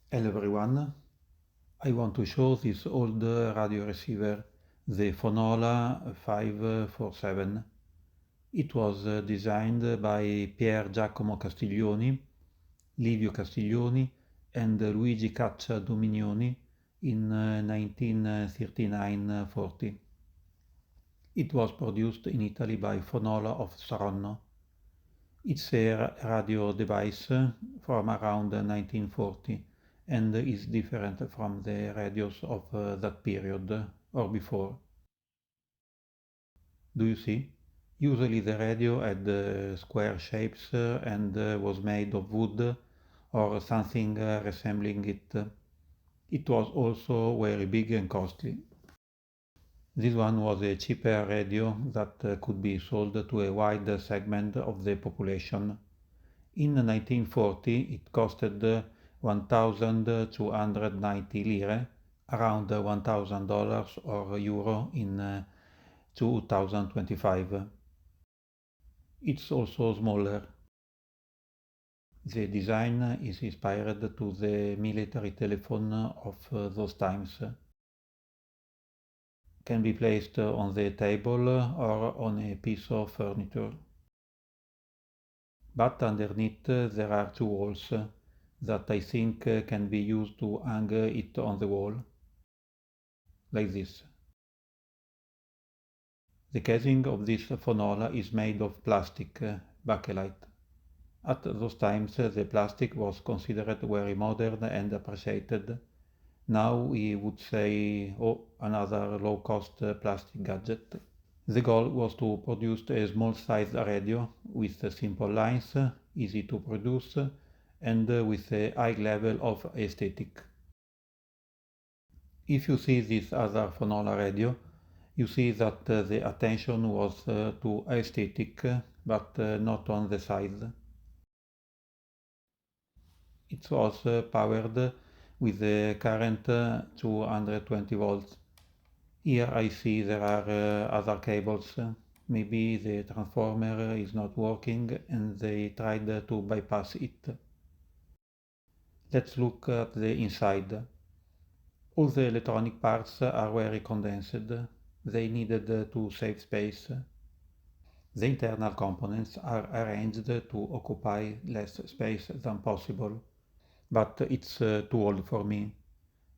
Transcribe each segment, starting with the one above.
Hello everyone, I want to show this old radio receiver, the Phonola 547. It was designed by Pier Giacomo Castiglioni, Livio Castiglioni and Luigi Caccia Dominioni in 1939-40. It was produced in Italy by Phonola of Saronno. It's a radio device from around 1940 and is different from the radios of that period or before. Do you see? Usually the radio had square shapes and was made of wood or something resembling it. It was also very big and costly. This one was a cheaper radio that could be sold to a wide segment of the population. In 1940 it costed 1,290 lire, around $1,000 or euro in 2025. It's also smaller. The design is inspired to the military telephone of those times. Can be placed on the table or on a piece of furniture. But underneath there are two holes that I think can be used to hang it on the wall, like this. The casing of this Phonola is made of plastic, bakelite. At those times the plastic was considered very modern and appreciated. Now we would say, oh, another low-cost plastic gadget. The goal was to produce a small-sized radio with simple lines, easy to produce, and with a high level of aesthetic. If you see this other Phonola radio, you see that the attention was to aesthetic, but not on the size. It was powered with the current 220 volts. Here I see there are other cables. Maybe the transformer is not working and they tried to bypass it. Let's look at the inside. All the electronic parts are very condensed. They needed to save space. The internal components are arranged to occupy less space than possible, but it's too old for me.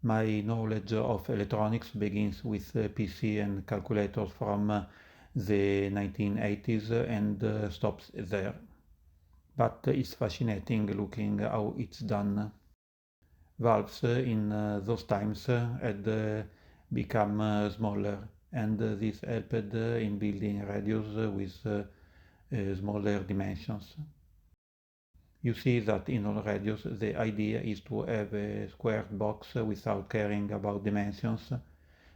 My knowledge of electronics begins with PC and calculators from the 1980s and stops there. But it's fascinating looking how it's done. Valves in those times had become smaller, and this helped in building radios with smaller dimensions. You see that in all radios the idea is to have a square box without caring about dimensions,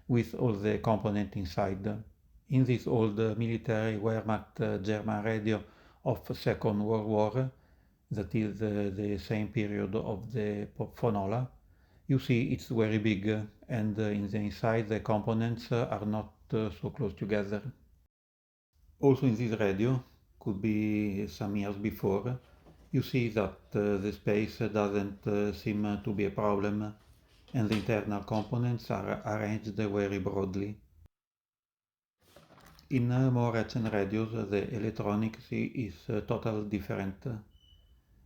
with all the components inside. In this old military Wehrmacht German radio of Second World War, that is the same period of the Phonola, you see it's very big and in the inside the components are not so close together. Also in this radio, could be some years before, you see that the space doesn't seem to be a problem and the internal components are arranged very broadly. In more recent radios the electronics is totally different.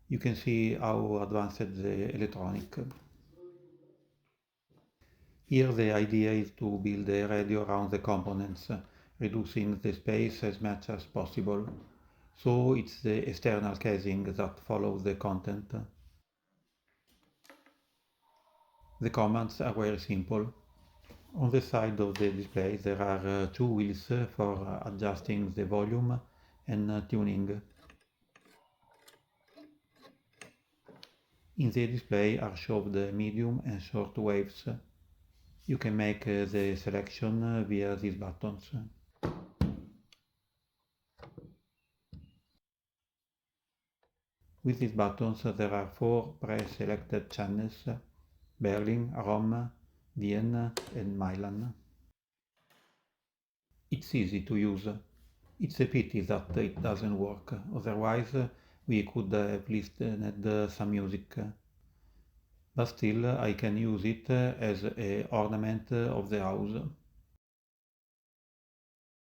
You can see how advanced the electronic. Here the idea is to build a radio around the components, reducing the space as much as possible. So it's the external casing that follows the content. The commands are very simple. On the side of the display there are two wheels for adjusting the volume and tuning. In the display are shown the medium and short waves. You can make the selection via these buttons. With these buttons there are four pre-selected channels: Berlin, Rome, Vienna and Milan. It's easy to use. It's a pity that it doesn't work, otherwise we could have listened some music. but still I can use it as a ornament of the house.